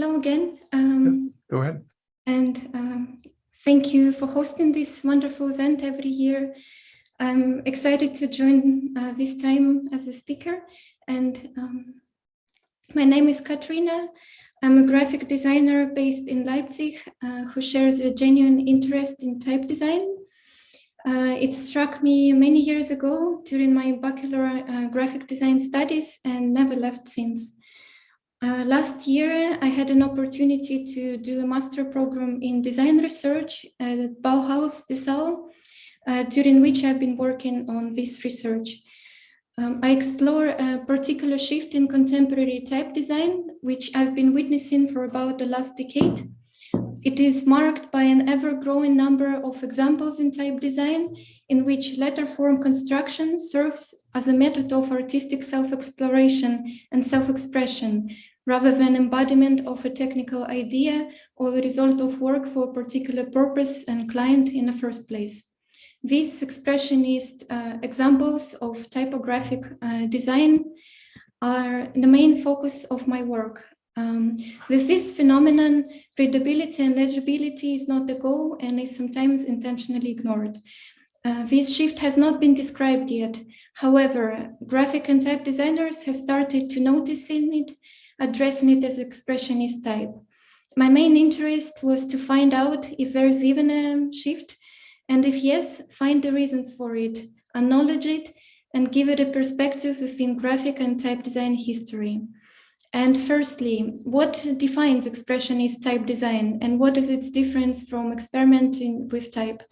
Hello again. Go ahead. And thank you for hosting this wonderful event every year. I'm excited to join this time as a speaker. And my name is Katerina. I'm a graphic designer based in Leipzig who shares a genuine interest in type design. It struck me many years ago during my bachelor graphic design studies and never left since. Last year, I had an opportunity to do a master program in design research at Bauhaus Dessau, during which I've been working on this research. I explore a particular shift in contemporary type design, which I've been witnessing for about the last decade. It is marked by an ever-growing number of examples in type design in which letter form construction serves as a method of artistic self-exploration and self-expression, rather than embodiment of a technical idea or a result of work for a particular purpose and client in the first place. These expressionist examples of typographic design are the main focus of my work. With this phenomenon, readability and legibility is not the goal and is sometimes intentionally ignored. This shift has not been described yet. However, graphic and type designers have started to notice it, addressing it as expressionist type. My main interest was to find out if there is even a shift, and if yes, find the reasons for it, acknowledge it, and give it a perspective within graphic and type design history. And firstly, what defines expressionist type design, and what is its difference from experimenting with type?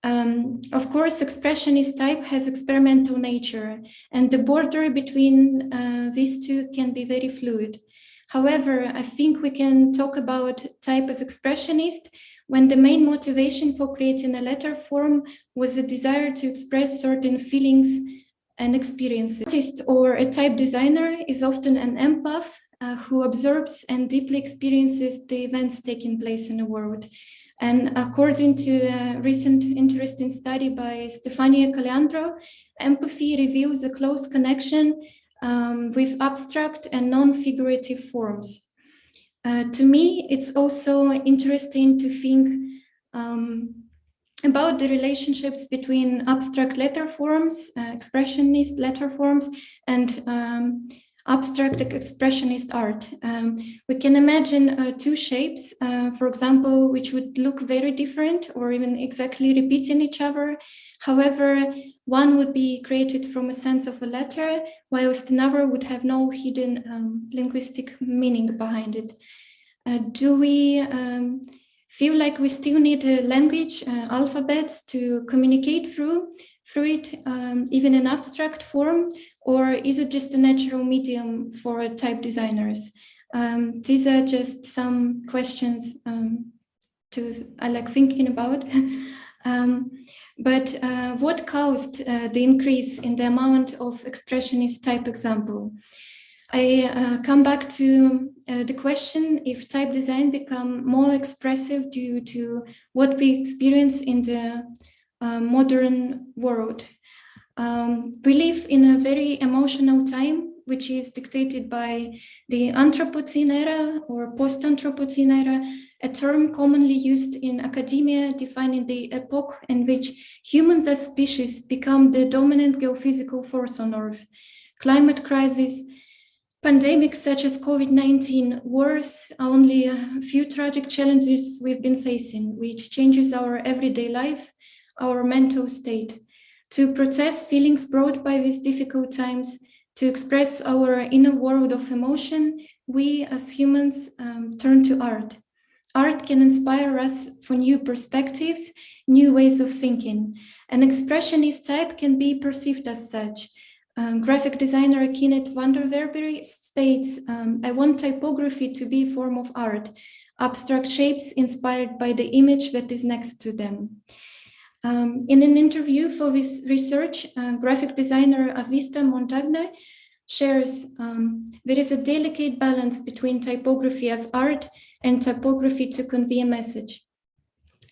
Of course, expressionist type has experimental nature, and the border between these two can be very fluid. However, I think we can talk about type as expressionist when the main motivation for creating a letter form was a desire to express certain feelings and experiences. An artist or a type designer is often an empath who observes and deeply experiences the events taking place in the world. And according to a recent interesting study by Stefania Caleandro, empathy reveals a close connection with abstract and non-figurative forms. To me, it's also interesting to think about the relationships between abstract letter forms, expressionist letter forms, and abstract expressionist art. We can imagine two shapes, for example, which would look very different or even exactly repeating each other. However, one would be created from a sense of a letter, whilst another would have no hidden linguistic meaning behind it. Do we feel like we still need a language, alphabets to communicate through it, even in abstract form, or is it just a natural medium for type designers? These are just some questions I like thinking about. But what caused the increase in the amount of expressionist type example? I come back to the question if type design become more expressive due to what we experience in the modern world. We live in a very emotional time, which is dictated by the Anthropocene era or post-Anthropocene era, a term commonly used in academia defining the epoch in which humans as species become the dominant geophysical force on Earth. Climate crisis, pandemics such as COVID-19, wars are only a few tragic challenges we've been facing, which changes our everyday life, our mental state. To process feelings brought by these difficult times, to express our inner world of emotion, we as humans turn to art. Art can inspire us for new perspectives, new ways of thinking. An expressionist type can be perceived as such. Graphic designer Kenneth Vanderwerbery states, I want typography to be a form of art, abstract shapes inspired by the image that is next to them. In an interview for this research, graphic designer Avista Montagne shares there is a delicate balance between typography as art and typography to convey a message.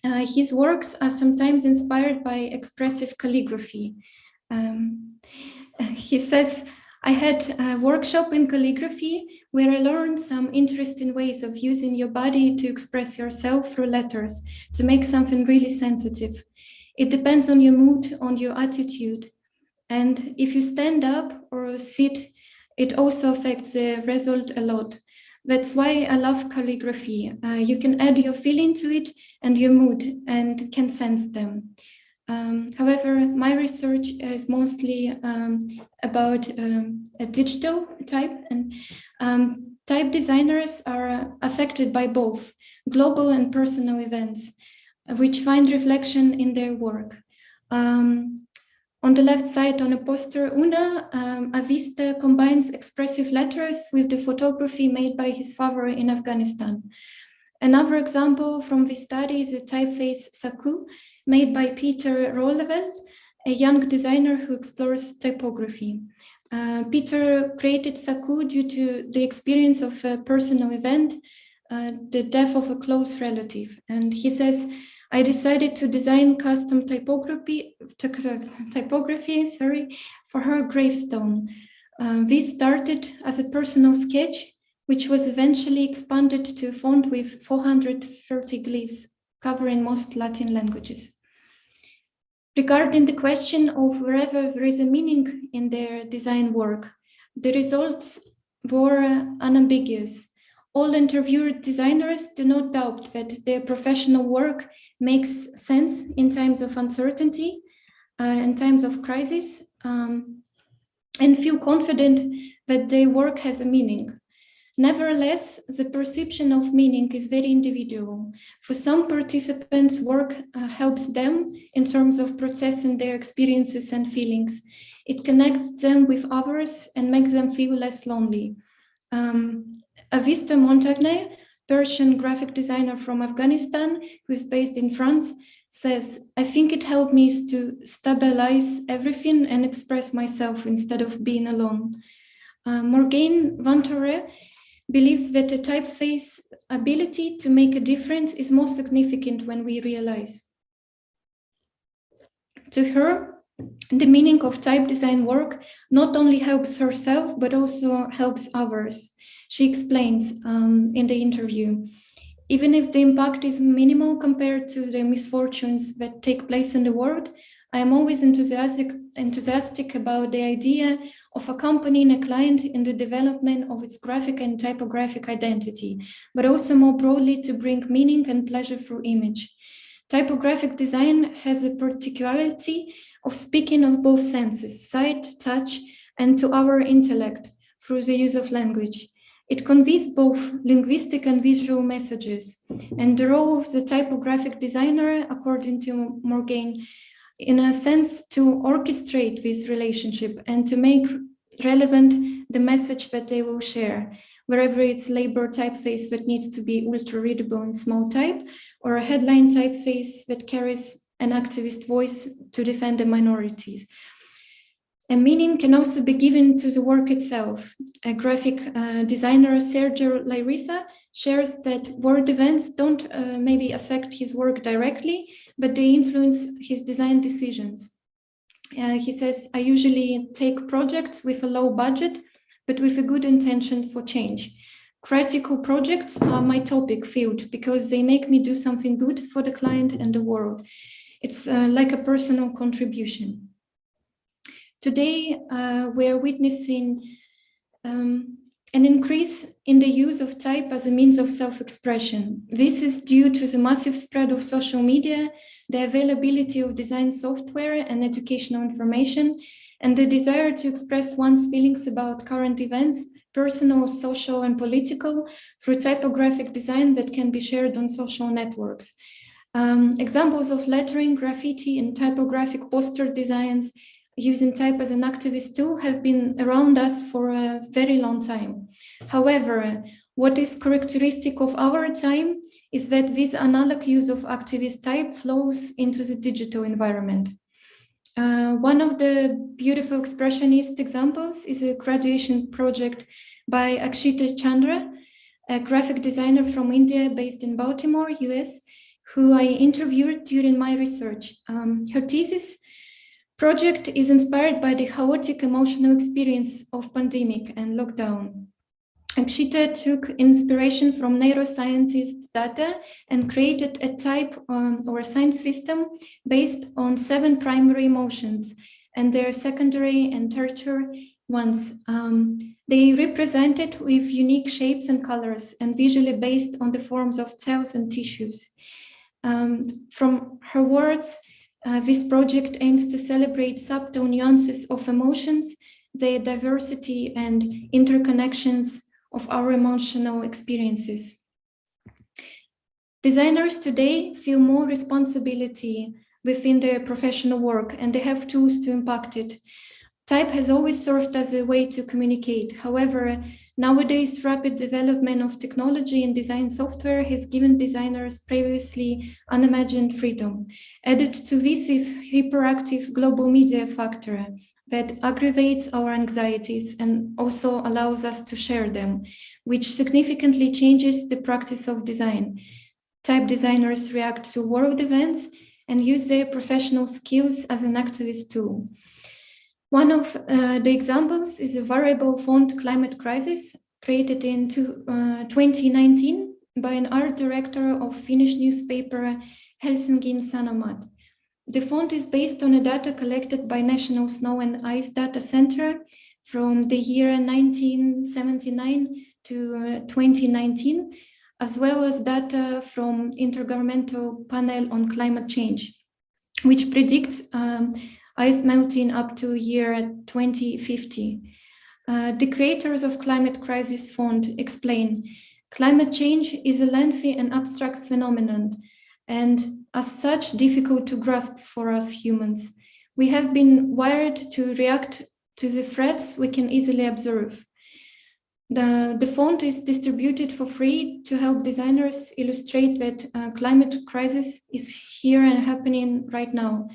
His works are sometimes inspired by expressive calligraphy. He says, I had a workshop in calligraphy where I learned some interesting ways of using your body to express yourself through letters, to make something really sensitive. It depends on your mood, on your attitude. And if you stand up or sit, it also affects the result a lot. That's why I love calligraphy. You can add your feeling to it and your mood and can sense them. However, my research is mostly about a digital type, and type designers are affected by both global and personal events, which find reflection in their work. On the left side on a poster, Una Avista combines expressive letters with the photography made by his father in Afghanistan. Another example from this study is a typeface Saku, made by Peter Roeleveld, a young designer who explores typography. Peter created Saku due to the experience of a personal event, the death of a close relative. And he says, I decided to design custom typography for her gravestone. This started as a personal sketch, which was eventually expanded to a font with 430 glyphs, covering most Latin languages. Regarding the question of wherever there is a meaning in their design work, the results were unambiguous. All interviewed designers do not doubt that their professional work makes sense in times of uncertainty, in times of crisis, and feel confident that their work has a meaning. Nevertheless, the perception of meaning is very individual. For some participants, work helps them in terms of processing their experiences and feelings. It connects them with others and makes them feel less lonely. Avista Montagne, Persian graphic designer from Afghanistan, who is based in France, says, I think it helped me to stabilize everything and express myself instead of being alone. Morgane Vantore believes that the typeface ability to make a difference is most significant when we realize. To her, the meaning of type design work not only helps herself, but also helps others. She explains in the interview, even if the impact is minimal compared to the misfortunes that take place in the world, I am always enthusiastic about the idea of accompanying a client in the development of its graphic and typographic identity, but also more broadly to bring meaning and pleasure through image. Typographic design has a particularity of speaking of both senses, sight, touch, and to our intellect through the use of language. It conveys both linguistic and visual messages, and the role of the typographic designer, according to Morgane, in a sense to orchestrate this relationship and to make relevant the message that they will share, wherever it's labor typeface that needs to be ultra readable in small type, or a headline typeface that carries an activist voice to defend the minorities. And meaning can also be given to the work itself. A graphic designer, Sergio Lairisa, shares that world events don't maybe affect his work directly, but they influence his design decisions. He says, I usually take projects with a low budget, but with a good intention for change. Critical projects are my topic field because they make me do something good for the client and the world. It's like a personal contribution. Today, we're witnessing an increase in the use of type as a means of self-expression. This is due to the massive spread of social media, the availability of design software and educational information, and the desire to express one's feelings about current events, personal, social, and political, through typographic design that can be shared on social networks. Examples of lettering, graffiti, and typographic poster designs using type as an activist tool have been around us for a very long time. However, what is characteristic of our time is that this analog use of activist type flows into the digital environment. One of the beautiful expressionist examples is a graduation project by Akshita Chandra, a graphic designer from India based in Baltimore, US, who I interviewed during my research. Her thesis project is inspired by the chaotic emotional experience of pandemic and lockdown. Akshita took inspiration from neurosciences data and created a type or a science system based on 7 primary emotions and their secondary and tertiary ones. They represented with unique shapes and colors and visually based on the forms of cells and tissues. From her words, this project aims to celebrate subtle nuances of emotions, their diversity and interconnections of our emotional experiences. Designers today feel more responsibility within their professional work, and they have tools to impact it. Type has always served as a way to communicate. However, nowadays, rapid development of technology and design software has given designers previously unimagined freedom. Added to this is hyperactive global media factor that aggravates our anxieties and also allows us to share them, which significantly changes the practice of design. Type designers react to world events and use their professional skills as an activist tool. One of the examples is a variable font Climate Crisis, created in 2019 by an art director of Finnish newspaper Helsingin Sanomat. The font is based on a data collected by National Snow and Ice Data Center from the year 1979 to 2019, as well as data from Intergovernmental Panel on Climate Change, which predicts ice melting up to year 2050. The creators of Climate Crisis Font explain, climate change is a lengthy and abstract phenomenon, and as such difficult to grasp for us humans. We have been wired to react to the threats we can easily observe. The font is distributed for free to help designers illustrate that climate crisis is here and happening right now.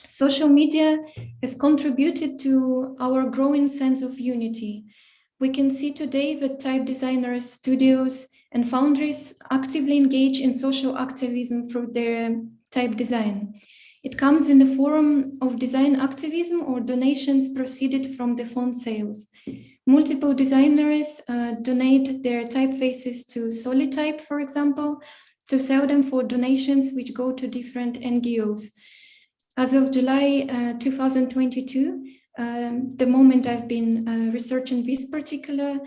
Social media has contributed to our growing sense of unity. We can see today that type designers, studios, and foundries actively engage in social activism through their type design. It comes in the form of design activism or donations proceeded from the font sales. Multiple designers donate their typefaces to Solitype, for example, to sell them for donations which go to different NGOs. As of July 2022, the moment I've been researching this particular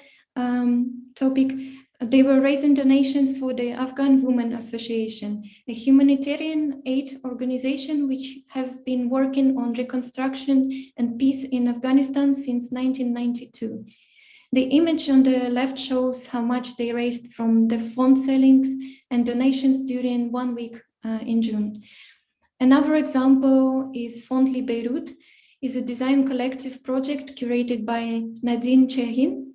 topic, they were raising donations for the Afghan Women Association, a humanitarian aid organization which has been working on reconstruction and peace in Afghanistan since 1992. The image on the left shows how much they raised from the font sellings and donations during 1 week in June. Another example is Fontly Beirut, is a design collective project curated by Nadine Chehini,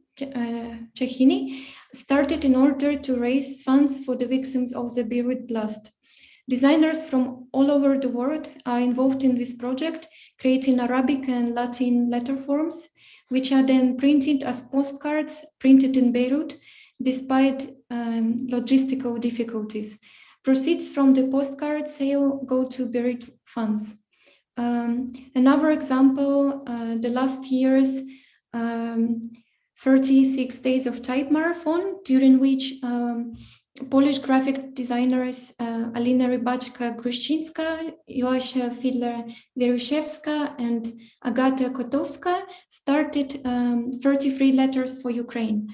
started in order to raise funds for the victims of the Beirut blast. Designers from all over the world are involved in this project, creating Arabic and Latin letter forms, which are then printed as postcards printed in Beirut, despite logistical difficulties. Proceeds from the postcard sale go to Beirut funds. Another example, the last year's 36 days of type marathon, during which Polish graphic designers Alina Rybacka-Gruszczyńska, Joasia Fidler-Wieruszewska, and Agata Kotowska started 33 letters for Ukraine.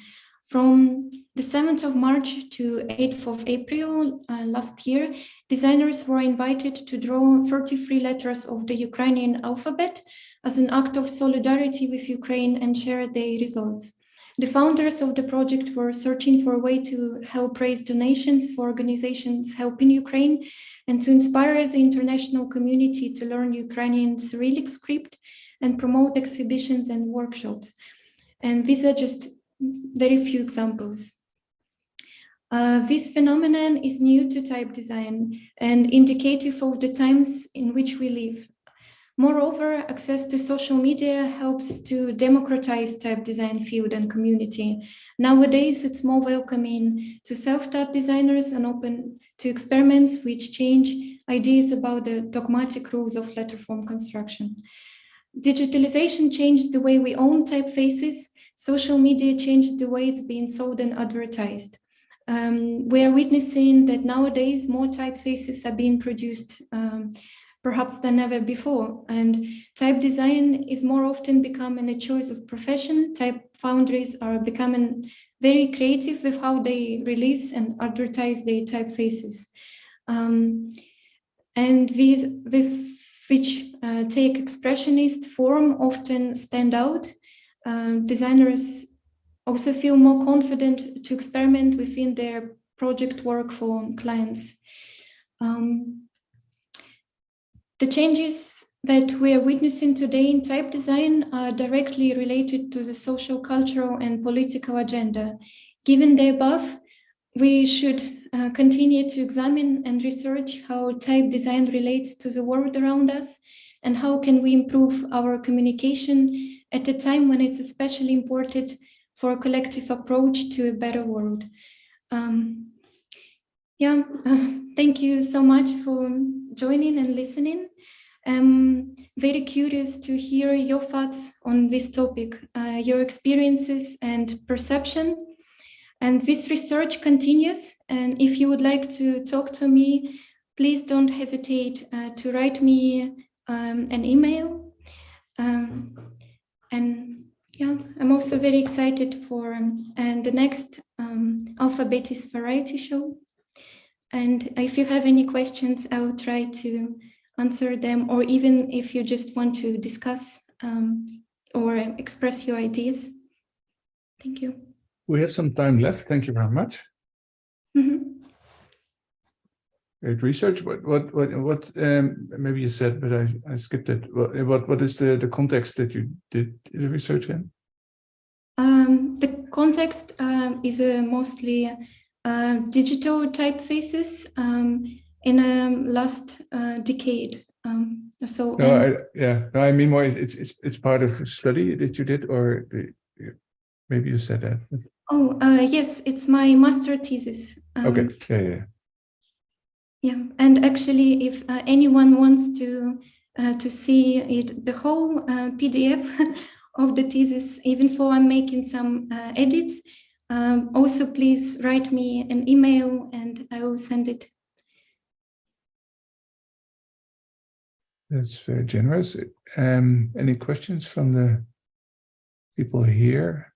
From the 7th of March to 8th of April last year, designers were invited to draw 33 letters of the Ukrainian alphabet as an act of solidarity with Ukraine and share their results. The founders of the project were searching for a way to help raise donations for organizations helping Ukraine and to inspire the international community to learn Ukrainian Cyrillic script and promote exhibitions and workshops. And these are just very few examples. This phenomenon is new to type design and indicative of the times in which we live. Moreover, access to social media helps to democratize type design field and community. Nowadays, it's more welcoming to self-taught designers and open to experiments which change ideas about the dogmatic rules of letterform construction. Digitalization changed the way we own typefaces, social media changed the way it's being sold and advertised. We are witnessing that nowadays more typefaces are being produced perhaps than ever before, and type design is more often becoming a choice of profession. Type foundries are becoming very creative with how they release and advertise their typefaces. And with which take expressionist form often stand out. Designers also feel more confident to experiment within their project work for clients. The changes that we are witnessing today in type design are directly related to the social, cultural, and political agenda. Given the above, we should continue to examine and research how type design relates to the world around us, and how can we improve our communication at a time when it's especially important for a collective approach to a better world. Thank you so much for joining and listening. I'm very curious to hear your thoughts on this topic, your experiences and perception. And this research continues. And if you would like to talk to me, please don't hesitate to write me an email. I'm also very excited for the next Alphabetis Variety Show. And if you have any questions, I will try to answer them, or even if you just want to discuss or express your ideas. Thank you. We have some time left. Thank you very much. Mm-hmm. Great research. What? Maybe you said, but I skipped it. What is the context that you did the research in? The context is mostly digital typefaces in last decade. I mean more. It's part of the study that you did, or maybe you said that. Oh, yes, it's my master thesis. Okay. Yeah. Yeah, and actually, if anyone wants to see it, the whole PDF of the thesis, even though I'm making some edits, also please write me an email and I will send it. That's very generous. Any questions from the people here?